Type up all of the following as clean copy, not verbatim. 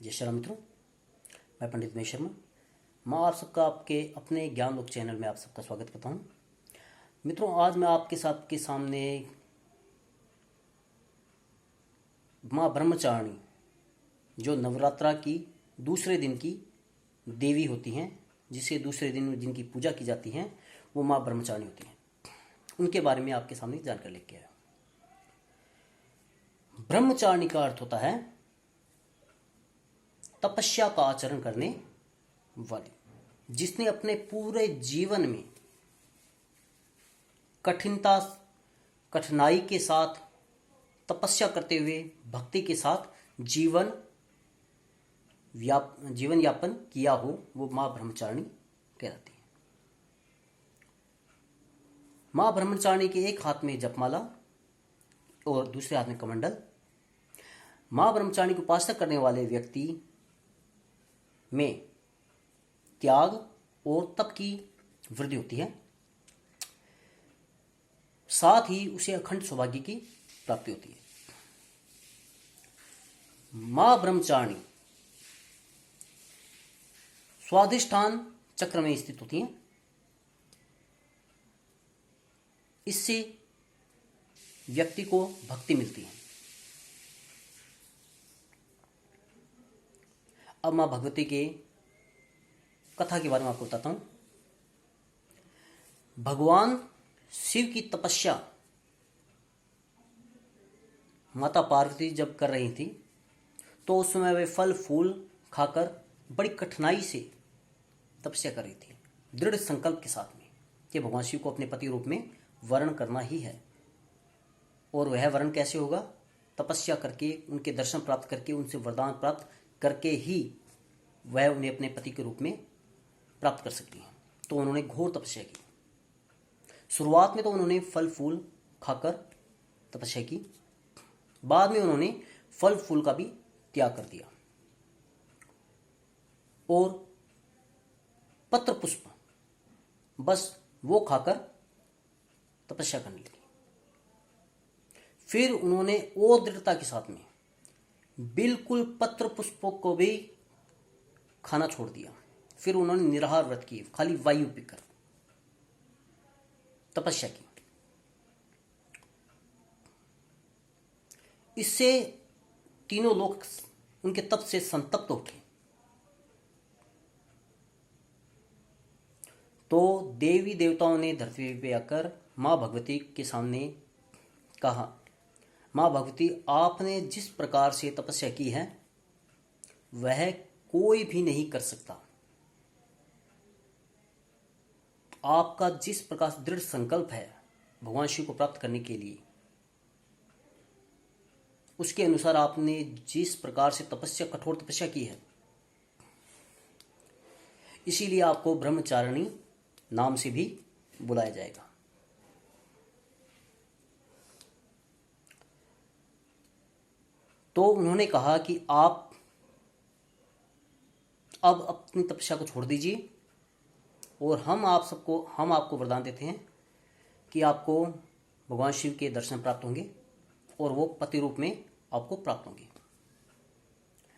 जय श्री राम मित्रों, मैं पंडित महेश शर्मा। मैं आप सबका आपके अपने ज्ञान लोक चैनल में आप सबका स्वागत करता हूं। मित्रों, आज मैं आपके साथ के सामने माँ ब्रह्मचारिणी, जो नवरात्रा की दूसरे दिन की देवी होती हैं, जिसे दूसरे दिन जिनकी पूजा की जाती है, वो माँ ब्रह्मचारिणी होती हैं, उनके बारे में आपके सामने जानकारी लेके आया। ब्रह्मचारिणी का अर्थ होता है तपस्या का आचरण करने वाली, जिसने अपने पूरे जीवन में कठिनाई के साथ तपस्या करते हुए भक्ति के साथ जीवन यापन किया हो, वो माँ ब्रह्मचारिणी कहलाती है। माँ ब्रह्मचारिणी के एक हाथ में जपमाला और दूसरे हाथ में कमंडल। माँ ब्रह्मचारिणी की उपासना करने वाले व्यक्ति में त्याग और तप की वृद्धि होती है, साथ ही उसे अखंड सौभाग्य की प्राप्ति होती है। मां ब्रह्मचारिणी स्वाधिष्ठान चक्र में स्थित होती हैं। इससे व्यक्ति को भक्ति मिलती है। अब मां भगवती के कथा के बारे में आपको बताता हूं। भगवान शिव की तपस्या माता पार्वती जब कर रही थी, तो उस समय वे फल फूल खाकर बड़ी कठिनाई से तपस्या कर रही थी, दृढ़ संकल्प के साथ में कि भगवान शिव को अपने पति रूप में वर्ण करना ही है। और वह वर्ण कैसे होगा? तपस्या करके, उनके दर्शन प्राप्त करके, उनसे वरदान प्राप्त करके ही वह उन्हें अपने पति के रूप में प्राप्त कर सकती हैं। तो उन्होंने घोर तपस्या की। शुरुआत में तो उन्होंने फल फूल खाकर तपस्या की, बाद में उन्होंने फल फूल का भी त्याग कर दिया और पत्र पुष्प बस वो खाकर तपस्या करने लगी। फिर उन्होंने और दृढ़ता के साथ में बिल्कुल पत्र पुष्पों को भी खाना छोड़ दिया। फिर उन्होंने निराहार व्रत किए, खाली वायु पीकर तपस्या की। इससे तीनों लोग उनके तप से संतप्त उठे। तो देवी देवताओं ने धरती पे आकर मां भगवती के सामने कहा, मां भगवती, आपने जिस प्रकार से तपस्या की है वह कोई भी नहीं कर सकता। आपका जिस प्रकार से दृढ़ संकल्प है भगवान शिव को प्राप्त करने के लिए, उसके अनुसार आपने जिस प्रकार से कठोर तपस्या की है, इसीलिए आपको ब्रह्मचारिणी नाम से भी बुलाया जाएगा। तो उन्होंने कहा कि आप अब अपनी तपस्या को छोड़ दीजिए और हम आपको वरदान देते हैं कि आपको भगवान शिव के दर्शन प्राप्त होंगे और वो पति रूप में आपको प्राप्त होंगे।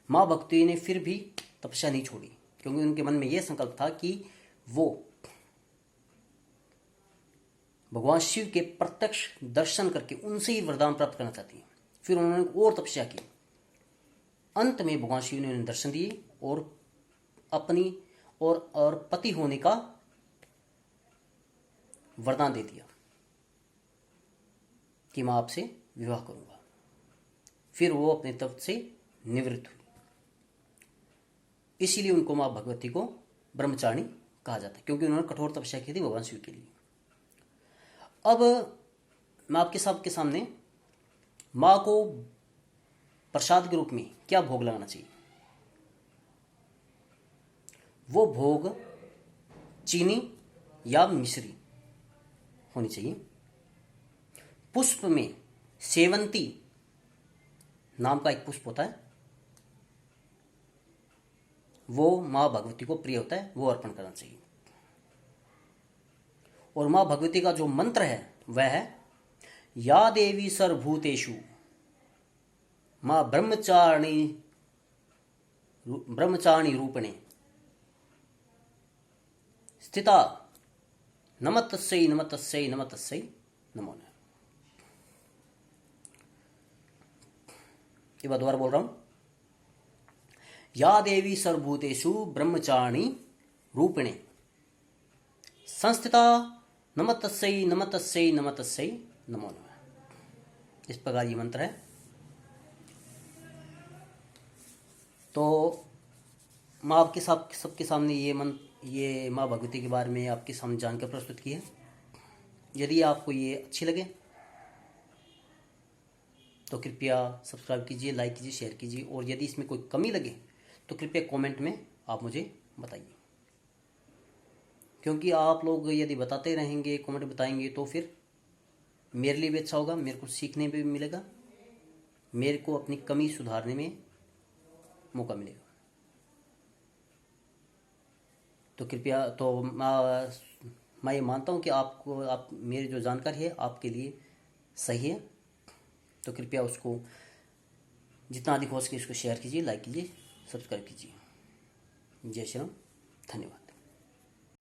मां भक्ति ने फिर भी तपस्या नहीं छोड़ी, क्योंकि उनके मन में यह संकल्प था कि वो भगवान शिव के प्रत्यक्ष दर्शन करके उनसे ही वरदान प्राप्त करना चाहती हैं। फिर उन्होंने और तपस्या की। अंत में भगवान शिव ने उन्हें दर्शन दिए और अपनी और पति होने का वरदान दे दिया कि मैं आपसे विवाह करूंगा। फिर वो अपने तप से निवृत्त हुई। इसीलिए उनको मां भगवती को ब्रह्मचारिणी कहा जाता है, क्योंकि उन्होंने कठोर तपस्या की थी भगवान शिव के लिए। अब मैं आपके सबके सामने मां को प्रसाद के रूप में क्या भोग लगाना चाहिए। वो भोग चीनी या मिश्री होनी चाहिए। पुष्प में सेवंती नाम का एक पुष्प होता है, वो मां भगवती को प्रिय होता है, वो अर्पण करना चाहिए। और मां भगवती का जो मंत्र है वह है, या देवी सर्वभूतेषु मां ब्रह्मचारिणी ब्रह्मचारिणी रूपिणे स्थिता नमस्तस्यै नमस्तस्यै नमस्तस्यै नमो नमः। ये बात दोबारा बोल रहा हूं। या देवी सर्वभूतेषु ब्रह्मचारिणी रूपिणे संस्थिता नमस्तस्यै नमस्तस्यै नमस्तस्यै नमो नमः। इस प्रकार ये मंत्र है। तो माँ आपके सबके सामने ये माँ भगवती के बारे में आपके सामने जानकर प्रस्तुत की है। यदि आपको ये अच्छी लगे तो कृपया सब्सक्राइब कीजिए, लाइक कीजिए, शेयर कीजिए, और यदि इसमें कोई कमी लगे तो कृपया कमेंट में आप मुझे बताइए, क्योंकि आप लोग यदि बताते रहेंगे, कमेंट बताएंगे, तो फिर मेरे लिए भी अच्छा होगा, मेरे को सीखने भी मिलेगा, मेरे को अपनी कमी सुधारने में मौका मिलेगा। तो कृपया, तो मैं ये मानता हूँ कि आप मेरी जो जानकारी है आपके लिए सही है, तो कृपया उसको जितना अधिक हो सके इसको शेयर कीजिए, लाइक कीजिए, सब्सक्राइब कीजिए। जय श्री राम, धन्यवाद।